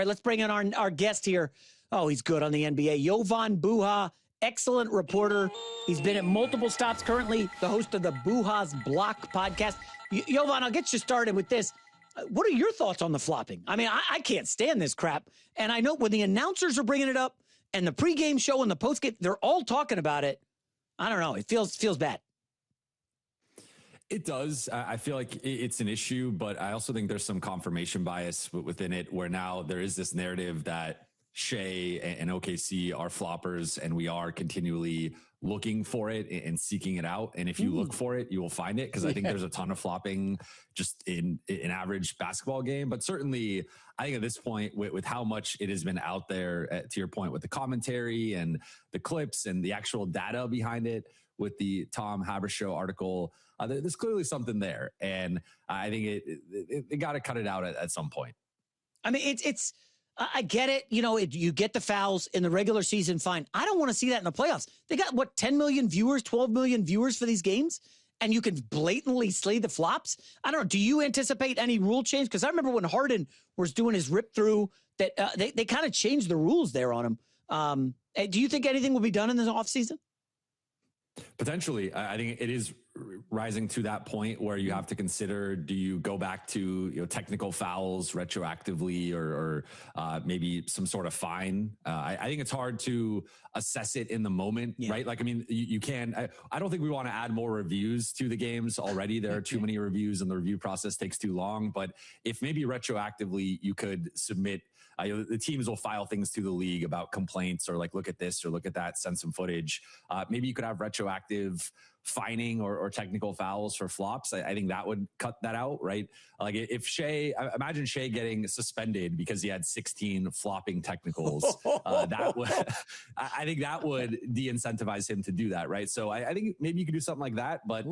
right, let's bring in our guest here. Oh, he's good on the NBA. Jovan Buha, excellent reporter. He's been at multiple stops, currently the host of the Buha's Block podcast. Jovan, I'll get you started with this. What are your thoughts on the flopping? I mean, I can't stand this crap. And I know when the announcers are bringing it up and the pregame show and the postgame, they're all talking about it. I don't know. It feels bad. It does. I feel like it's an issue, but I also think there's some confirmation bias within it where now there is this narrative that Shea and OKC are floppers and we are continually looking for it and seeking it out. And if you look for it, you will find it. Because I think there's a ton of flopping just in an average basketball game. But certainly, I think at this point, with how much it has been out there, to your point, with the commentary and the clips and the actual data behind it, with the Tom Habershow article, there's clearly something there. And I think it got to cut it out at some point. I mean, I get it. You know, you get the fouls in the regular season, fine. I don't want to see that in the playoffs. They got, 10 million viewers, 12 million viewers for these games? And you can blatantly slay the flops? I don't know. Do you anticipate any rule change? Because I remember when Harden was doing his rip through, that they kind of changed the rules there on him. Do you think anything will be done in this offseason? Potentially. I think it is rising to that point where you have to consider, do you go back to technical fouls retroactively or maybe some sort of fine? I think it's hard to assess it in the moment, right? Like, I mean, you can, I don't think we want to add more reviews to the games already. There are too many reviews and the review process takes too long. But if maybe retroactively you could submit, the teams will file things to the league about complaints or like, look at this or look at that, send some footage. Maybe you could have retroactive fining or technical fouls for flops. I think that would cut that out, right? Like if imagine Shea getting suspended because he had 16 flopping technicals. I think that would de-incentivize him to do that, right? So I think maybe you could do something like that, but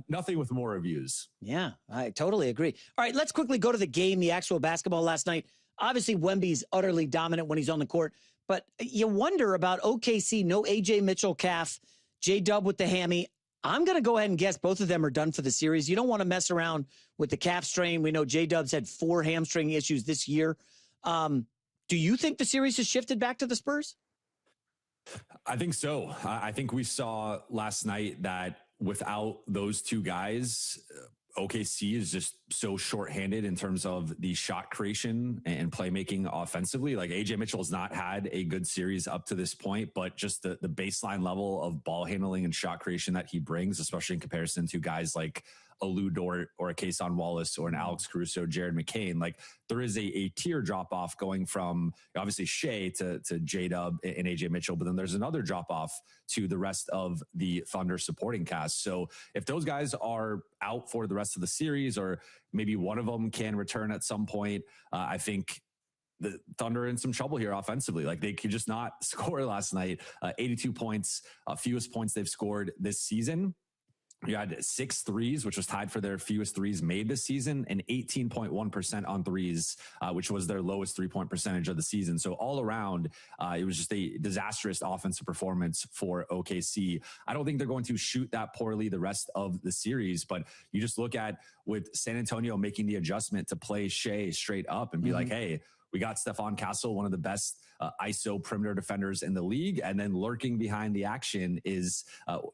nothing with more reviews. Yeah, I totally agree. All right, let's quickly go to the game, the actual basketball last night. Obviously, Wemby's utterly dominant when he's on the court, but you wonder about OKC, no AJ Mitchell calf, J-Dub with the hammy. I'm going to go ahead and guess both of them are done for the series. You don't want to mess around with the calf strain. We know J-Dub's had 4 hamstring issues this year. Do you think the series has shifted back to the Spurs? I think so. I think we saw last night that without those two guys, OKC is just so shorthanded in terms of the shot creation and playmaking offensively. Like AJ Mitchell has not had a good series up to this point, but just the baseline level of ball handling and shot creation that he brings, especially in comparison to guys like a Lou Dort or a Kason Wallace or an Alex Caruso, Jared McCain. Like there is a tier drop off going from obviously Shea to J-Dub and AJ Mitchell, but then there's another drop off to the rest of the Thunder supporting cast. So if those guys are out for the rest of the series, or maybe one of them can return at some point, I think the Thunder are in some trouble here offensively. Like they could just not score last night. 82 points, fewest points they've scored this season. You had 6 threes, which was tied for their fewest threes made this season, and 18.1% on threes, which was their lowest 3-point percentage of the season. So all around, it was just a disastrous offensive performance for OKC. I don't think they're going to shoot that poorly the rest of the series, but you just look at with San Antonio making the adjustment to play Shea straight up and be like, hey, we got Stephon Castle, one of the best ISO perimeter defenders in the league. And then lurking behind the action is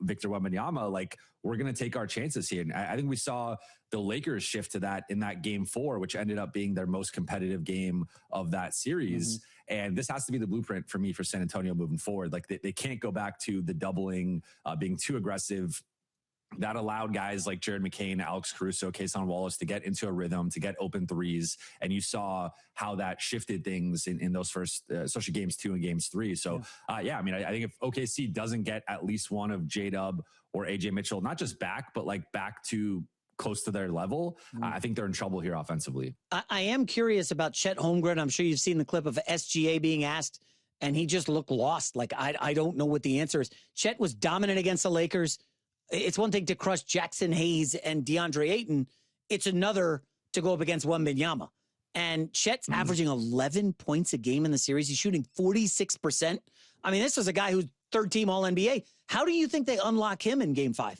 Victor Wembanyama. Like, we're going to take our chances here. And I think we saw the Lakers shift to that in that game 4, which ended up being their most competitive game of that series. And this has to be the blueprint for me for San Antonio moving forward. Like they can't go back to the doubling, being too aggressive. That allowed guys like Jared McCain, Alex Caruso, Kason Wallace to get into a rhythm, to get open threes. And you saw how that shifted things in those first, especially games 2 and games 3. So, I mean, I think if OKC doesn't get at least one of J-Dub or AJ Mitchell, not just back, but like back to close to their level, I think they're in trouble here offensively. I am curious about Chet Holmgren. I'm sure you've seen the clip of SGA being asked, and he just looked lost. Like, I don't know what the answer is. Chet was dominant against the Lakers. It's one thing to crush Jackson Hayes and DeAndre Ayton. It's another to go up against Wembanyama. And Chet's averaging 11 points a game in the series. He's shooting 46%. I mean, this is a guy who's third-team All-NBA. How do you think they unlock him in Game 5?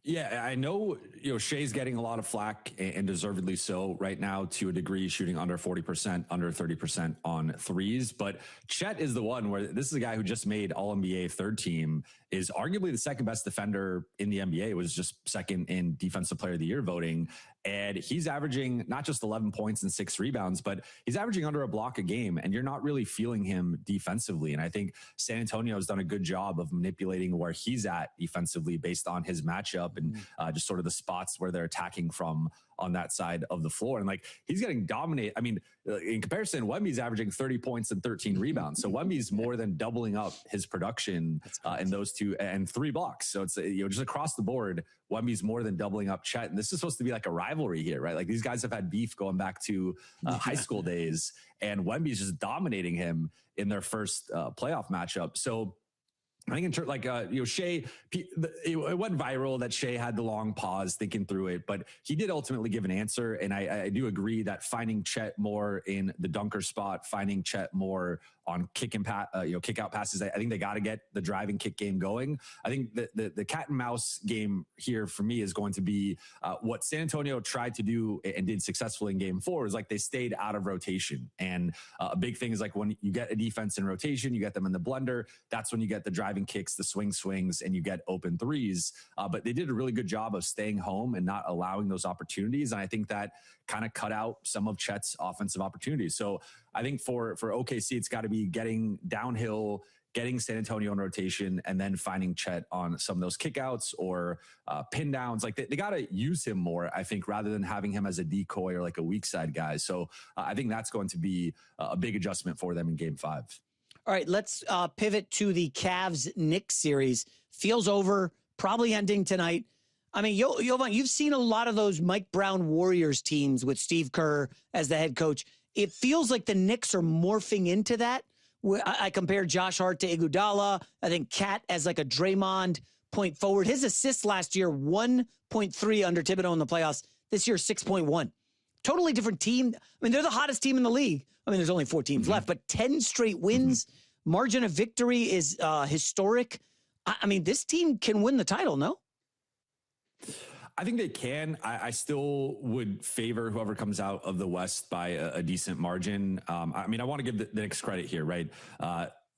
Yeah, I know, Shea's getting a lot of flack and deservedly so right now to a degree, shooting under 40%, under 30% on threes. But Chet is the one where this is a guy who just made All-NBA third team, is arguably the second best defender in the NBA. It was just second in Defensive Player of the Year voting. And he's averaging not just 11 points and 6 rebounds, but he's averaging under a block a game, and you're not really feeling him defensively. And I think San Antonio has done a good job of manipulating where he's at defensively based on his matchup and just sort of the spots where they're attacking from on that side of the floor. And like, he's getting dominated. I mean, in comparison, Wemby's averaging 30 points and 13 rebounds. So Wemby's more than doubling up his production in those two, and 3 blocks. So it's, just across the board, Wemby's more than doubling up Chet. And this is supposed to be like a rivalry here, right? Like, these guys have had beef going back to high school days, and Wemby's just dominating him in their first playoff matchup. So I think in terms Shea, it went viral that Shea had the long pause thinking through it, but he did ultimately give an answer. And I do agree that finding Chet more in the dunker spot, finding Chet more on kick out passes. I think they got to get the driving kick game going. I think the cat and mouse game here for me is going to be what San Antonio tried to do and did successfully in game 4 is like they stayed out of rotation. And a big thing is like when you get a defense in rotation, you get them in the blender. That's when you get the driving kicks, the swings, and you get open threes. But they did a really good job of staying home and not allowing those opportunities. And I think that kind of cut out some of Chet's offensive opportunities. So I think for OKC, it's got to be getting downhill, getting San Antonio in rotation, and then finding Chet on some of those kickouts or pin downs. Like they got to use him more, I think, rather than having him as a decoy or like a weak side guy. So I think that's going to be a big adjustment for them in game 5. All right, let's pivot to the Cavs-Knicks series. Feels over, probably ending tonight. I mean, Jovan, you've seen a lot of those Mike Brown Warriors teams with Steve Kerr as the head coach. It feels like the Knicks are morphing into that. I compare Josh Hart to Iguodala. I think Cat as like a Draymond point forward. His assists last year, 1.3 under Thibodeau in the playoffs. This year, 6.1. Totally different team. I mean, they're the hottest team in the league. I mean, there's only 4 teams left, but 10 straight wins. Margin of victory is historic. I mean, this team can win the title, no? I think they can. I still would favor whoever comes out of the West by a decent margin. I mean, I want to give the Knicks credit here, right?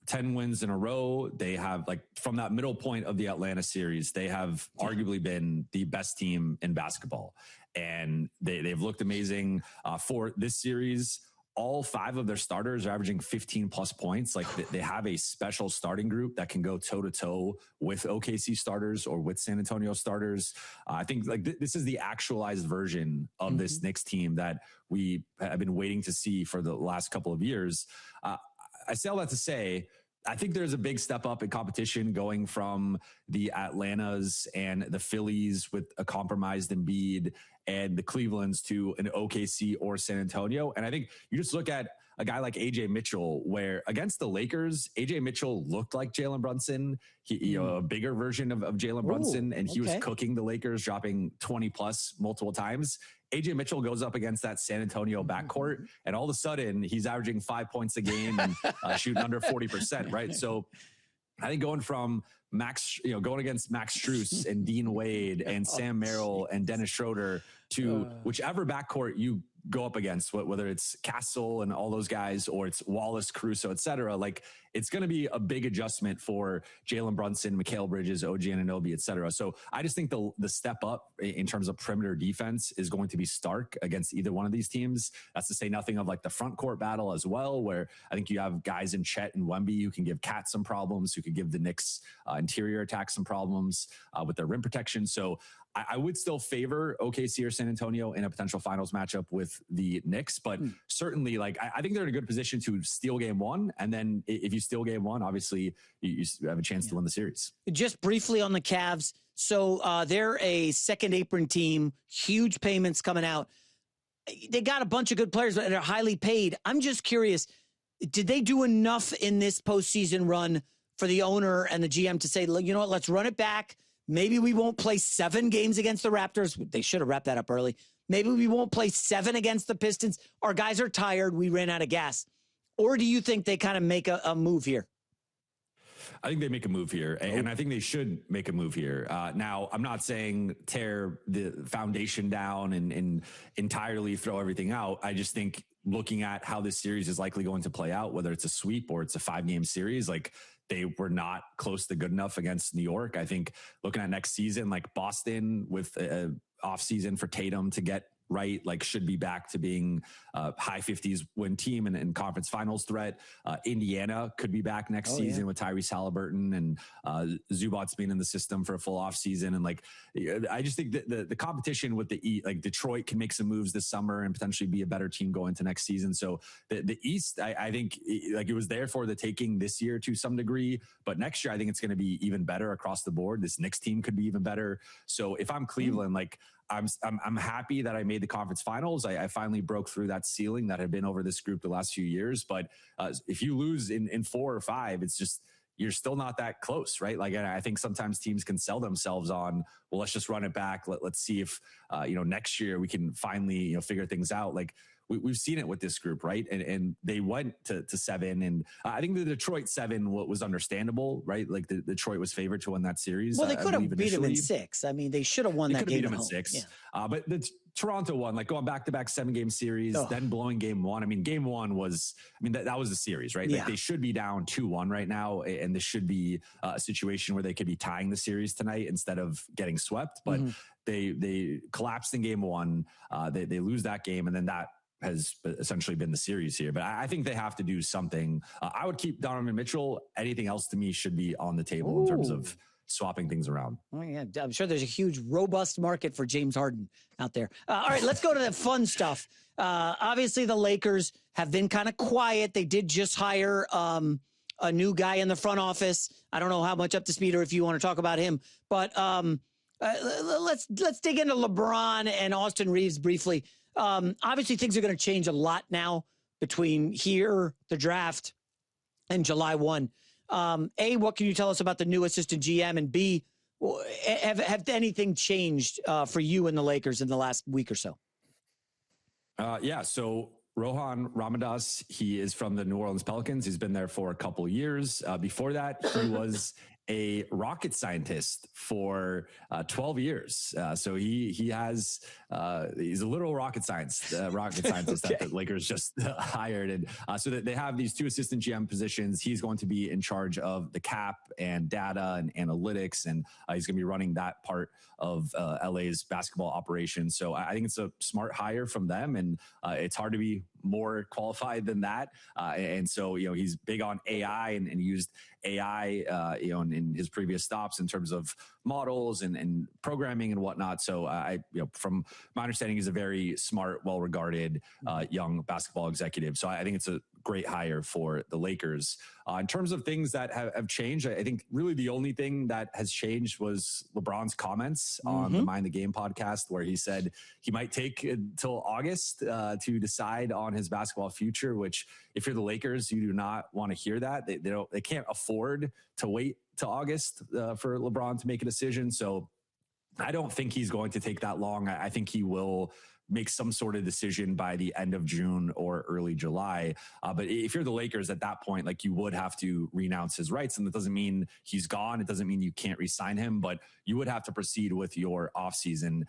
10 wins in a row. They have, like, from that middle point of the Atlanta series, they have arguably been the best team in basketball. And they've looked amazing for this series. All 5 of their starters are averaging 15 plus points. Like they have a special starting group that can go toe to toe with OKC starters or with San Antonio starters. I think like this is the actualized version of this Knicks team that we have been waiting to see for the last couple of years. I say all that to say, I think there's a big step up in competition going from the Atlantas and the Phillies with a compromised Embiid and the Clevelands to an OKC or San Antonio. And I think you just look at a guy like AJ Mitchell, where against the Lakers, AJ Mitchell looked like Jalen Brunson, a bigger version of Jalen Brunson, and he was cooking the Lakers, dropping 20 plus multiple times. AJ Mitchell goes up against that San Antonio backcourt, and all of a sudden he's averaging 5 points a game and shooting under 40%, right? So I think going from going against Max Strus and Dean Wade and Sam Merrill and Dennis Schroeder to whichever backcourt you go up against, whether it's Castle and all those guys, or it's Wallace, Caruso, et cetera, like it's going to be a big adjustment for Jalen Brunson, Mikal Bridges, OG Anunoby, et cetera. So I just think the step up in terms of perimeter defense is going to be stark against either one of these teams. That's to say nothing of like the front court battle as well, where I think you have guys in Chet and Wemby who can give Cat some problems, who could give the Knicks interior attack some problems with their rim protection. So I would still favor OKC or San Antonio in a potential finals matchup with the Knicks, but certainly, like, I think they're in a good position to steal game 1. And then if you steal game 1, obviously you have a chance to win the series. Just briefly on the Cavs. So they're a second apron team, huge payments coming out. They got a bunch of good players that are highly paid. I'm just curious, did they do enough in this postseason run for the owner and the GM to say, you know what, let's run it back. Maybe we won't play 7 games against the Raptors. They should have wrapped that up early. Maybe we won't play 7 against the Pistons. Our guys are tired. We ran out of gas. Or do you think they kind of make a move here? I think they make a move here, and I think they should make a move here. Now, I'm not saying tear the foundation down and entirely throw everything out. I just think looking at how this series is likely going to play out, whether it's a sweep or it's a 5-game series, like they were not close to good enough against New York. I think looking at next season, like Boston with a off season for Tatum to get right, like should be back to being high 50s win team and conference finals threat. Indiana could be back next season with Tyrese Halliburton and Zubac's being in the system for a full off season. And like, I just think that the competition with the East, like Detroit can make some moves this summer and potentially be a better team going into next season. So the East, I think like it was there for the taking this year to some degree, but next year, I think it's going to be even better across the board. This Knicks team could be even better. So if I'm Cleveland, like I'm happy that I made the conference finals. I finally broke through that ceiling that had been over this group the last few years. But if you lose in 4 or 5, it's just, you're still not that close, right? Like, I think sometimes teams can sell themselves on, well, let's just run it back. Let's see if, next year we can finally, figure things out. Like, we've seen it with this group, right? And they went to 7, and I think the Detroit 7 was understandable, right? Like the Detroit was favored to win that series. Well, they could have beat them in 6. I mean, they should have won that game. Beat them in 6. Yeah. But the Toronto one, like going back-to-back 7-game series, then blowing game 1. I mean, game 1 was, that was the series, right? Like they should be down 2-1 right now, and this should be a situation where they could be tying the series tonight instead of getting swept. But they collapsed in game 1. They lose that game, and then that has essentially been the series here. But I think they have to do something. I would keep Donovan Mitchell. Anything else to me should be on the table in terms of swapping things around. Oh, yeah. I'm sure there's a huge, robust market for James Harden out there. All right, let's go to the fun stuff. Obviously, the Lakers have been kind of quiet. They did just hire a new guy in the front office. I don't know how much up to speed or if you want to talk about him. But let's dig into LeBron and Austin Reeves briefly. Obviously, things are going to change a lot now between here, the draft, and July 1. A, what can you tell us about the new assistant GM? And B, have anything changed for you and the Lakers in the last week or so? So Rohan Ramadas, he is from the New Orleans Pelicans. He's been there for a couple years. Before that, he was a rocket scientist for 12 years. So he has, he's a literal rocket scientist that the Lakers just hired. And so that they have these 2 assistant GM positions. He's going to be in charge of the cap and data and analytics. And he's going to be running that part of LA's basketball operation. So I think it's a smart hire from them. And it's hard to be more qualified than that. And so, he's big on AI and used AI, in his previous stops in terms of models and programming and whatnot. So from my understanding, he's a very smart, well-regarded young basketball executive. So I think it's a great hire for the Lakers. In terms of things that have changed, I think really the only thing that has changed was LeBron's comments on the Mind the Game podcast, where he said he might take until August to decide on his basketball future, which if you're the Lakers, you do not want to hear that. They can't afford to wait to August for LeBron to make a decision. So I don't think he's going to take that long. I think he will make some sort of decision by the end of June or early July. But if you're the Lakers at that point, like, you would have to renounce his rights. And that doesn't mean he's gone. It doesn't mean you can't re-sign him, but you would have to proceed with your offseason.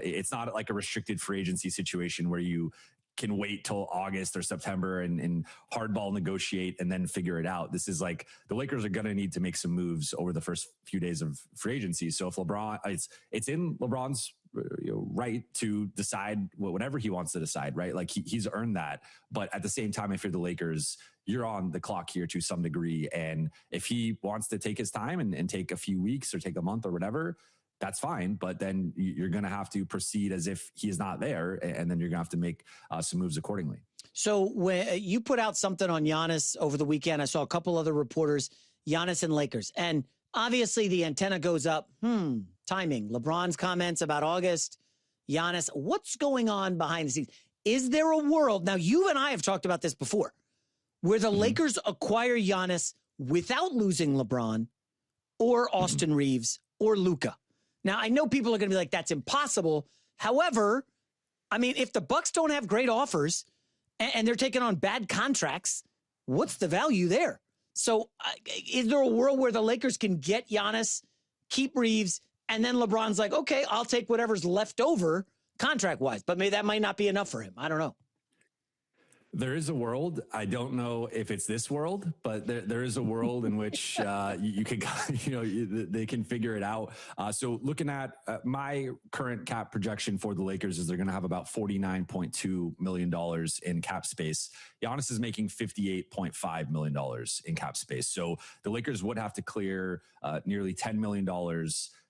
It's not like a restricted free agency situation where you can wait till August or September and hardball negotiate and then figure it out. This is like, the Lakers are going to need to make some moves over the first few days of free agency. So if LeBron, it's in LeBron's right to decide whatever he wants to decide, right? Like he's earned that. But at the same time, if you're the Lakers, you're on the clock here to some degree. And if he wants to take his time and take a few weeks or take a month or whatever, that's fine. But then you're going to have to proceed as if he is not there. And then you're going to have to make some moves accordingly. So when you put out something on Giannis over the weekend, I saw a couple other reporters, Giannis and Lakers. And obviously the antenna goes up. Timing. LeBron's comments about August, Giannis. What's going on behind the scenes? Is there a world, now you and I have talked about this before, where the Lakers acquire Giannis without losing LeBron or Austin Reeves or Luka? Now, I know people are going to be like, that's impossible. However, I mean, if the Bucks don't have great offers and they're taking on bad contracts, what's the value there? So is there a world where the Lakers can get Giannis, keep Reeves, and then LeBron's like, okay, I'll take whatever's left over contract-wise, but maybe that might not be enough for him. I don't know. There is a world. I don't know if it's this world, but there is a world in which you can, they can figure it out. So looking at my current cap projection for the Lakers is they're going to have about $49.2 million in cap space. Giannis is making $58.5 million in cap space. So the Lakers would have to clear nearly $10 million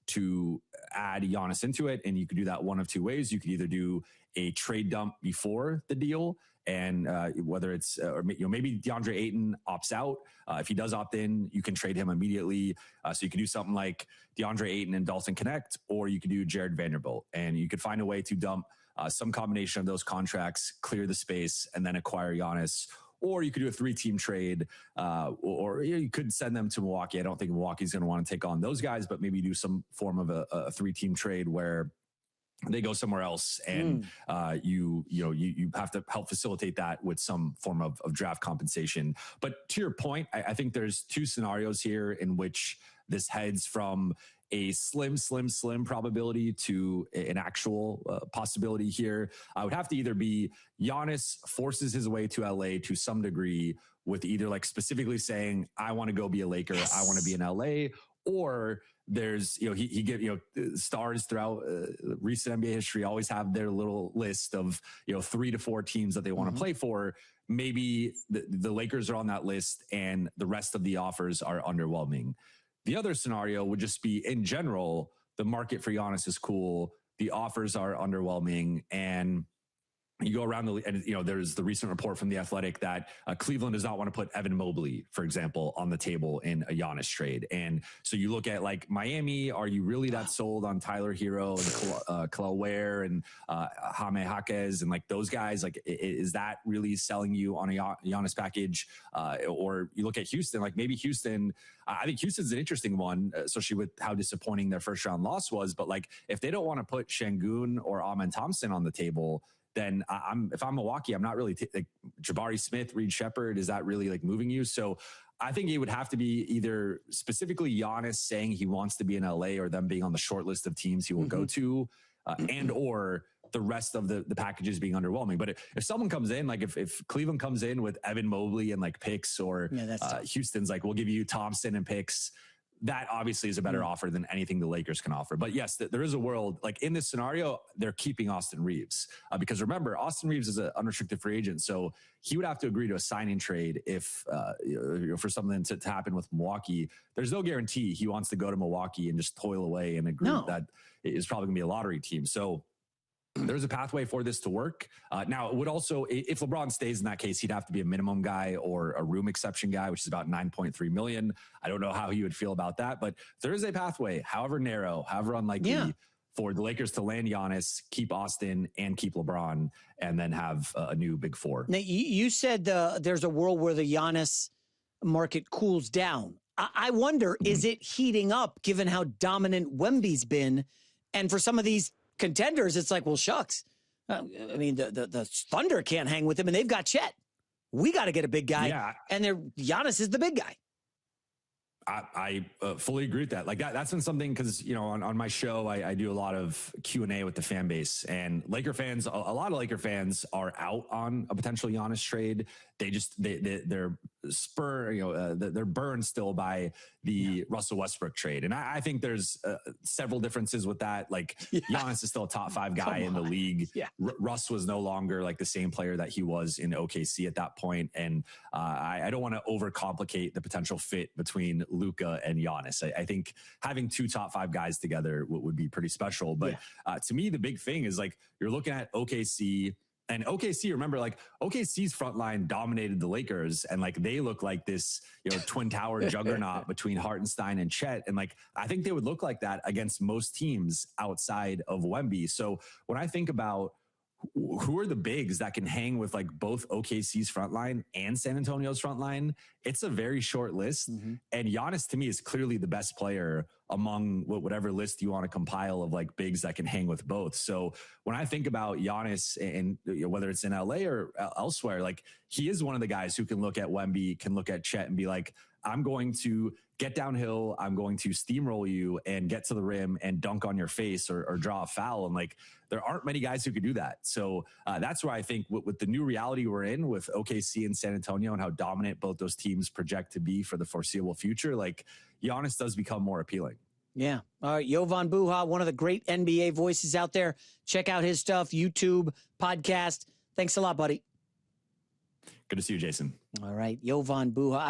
to add Giannis into it. And you could do that one of two ways. You could either do a trade dump before the deal, and whether it's maybe DeAndre Ayton opts out. If he does opt in, you can trade him immediately. So you can do something like DeAndre Ayton and Dalton Connect, or you could do Jared Vanderbilt, and you could find a way to dump some combination of those contracts, clear the space, and then acquire Giannis. Or you could do a 3-team trade, or you could send them to Milwaukee. I don't think Milwaukee's going to want to take on those guys, but maybe do some form of a 3-team trade where they go somewhere else, and you have to help facilitate that with some form of draft compensation. But to your point, I think there's two scenarios here in which this heads from a slim probability to an actual possibility here. I would have to either be Giannis forces his way to LA to some degree with either like specifically saying, I want to go be a Laker, yes, I want to be in LA, or there's, he get, stars throughout recent NBA history always have their little list of, 3 to 4 teams that they want to play for. Maybe the Lakers are on that list and the rest of the offers are underwhelming. The other scenario would just be, in general, the market for Giannis is cool. The offers are underwhelming, and you go around there's the recent report from The Athletic that Cleveland does not want to put Evan Mobley, for example, on the table in a Giannis trade. And so you look at like Miami, are you really that sold on Tyler Hero and Kel'el Ware and Jaime Jaquez and like those guys? Like, is that really selling you on a Giannis package? Or you look at Houston, like maybe Houston, I think Houston's an interesting one, especially with how disappointing their first round loss was. But like, if they don't want to put Şengün or Amen Thompson on the table, then if I'm Milwaukee, I'm not really like Jabari Smith, Reed Shepherd. Is that really like moving you? So I think it would have to be either specifically Giannis saying he wants to be in LA, or them being on the short list of teams he will go to, and or the rest of the packages being underwhelming. But if someone comes in, like if Cleveland comes in with Evan Mobley and like picks, or Houston's like, we'll give you Thompson and picks, that obviously is a better offer than anything the Lakers can offer. But yes, there is a world, like in this scenario, they're keeping Austin Reeves. Because remember, Austin Reeves is an unrestricted free agent. So he would have to agree to a signing trade if for something to happen with Milwaukee. There's no guarantee he wants to go to Milwaukee and just toil away in a group that is probably going to be a lottery team. So there's a pathway for this to work. Now, it would also, if LeBron stays in that case, he'd have to be a minimum guy or a room exception guy, which is about $9.3 million. I don't know how he would feel about that, but there is a pathway, however narrow, however unlikely, for the Lakers to land Giannis, keep Austin, and keep LeBron, and then have a new big four. Now, you said there's a world where the Giannis market cools down. I wonder, is it heating up given how dominant Wemby's been? And for some of these contenders, it's like, well, shucks. I mean, the Thunder can't hang with him, and they've got Chet. We got to get a big guy, and Giannis is the big guy. I fully agree with that. Like that's been something, because on my show I do a lot of Q&A with the fan base, and Laker fans, a lot of Laker fans are out on a potential Giannis trade. They're they're burned still by the Russell Westbrook trade, and I think there's several differences with that. Like Giannis is still a top 5 guy in the league. Russ was no longer like the same player that he was in OKC at that point, and I don't want to overcomplicate the potential fit between Luka and Giannis. I think having 2 top 5 guys together would be pretty special. But to me, the big thing is like you're looking at OKC. And OKC, remember, like OKC's front line dominated the Lakers, and like they look like this, twin tower juggernaut between Hartenstein and Chet. And like I think they would look like that against most teams outside of Wemby. So when I think about who are the bigs that can hang with like both OKC's front line and San Antonio's front line, it's a very short list. And Giannis to me is clearly the best player among whatever list you want to compile of like bigs that can hang with both. So when I think about Giannis, and whether it's in LA or elsewhere, like he is one of the guys who can look at Wemby, can look at Chet and be like, I'm going to get downhill. I'm going to steamroll you and get to the rim and dunk on your face or draw a foul. And like, there aren't many guys who can do that. So that's where I think with the new reality we're in with OKC and San Antonio and how dominant both those teams project to be for the foreseeable future, like Giannis does become more appealing. Yeah. All right. Jovan Buha, one of the great NBA voices out there. Check out his stuff, YouTube, podcast. Thanks a lot, buddy. Good to see you, Jason. All right. Jovan Buha.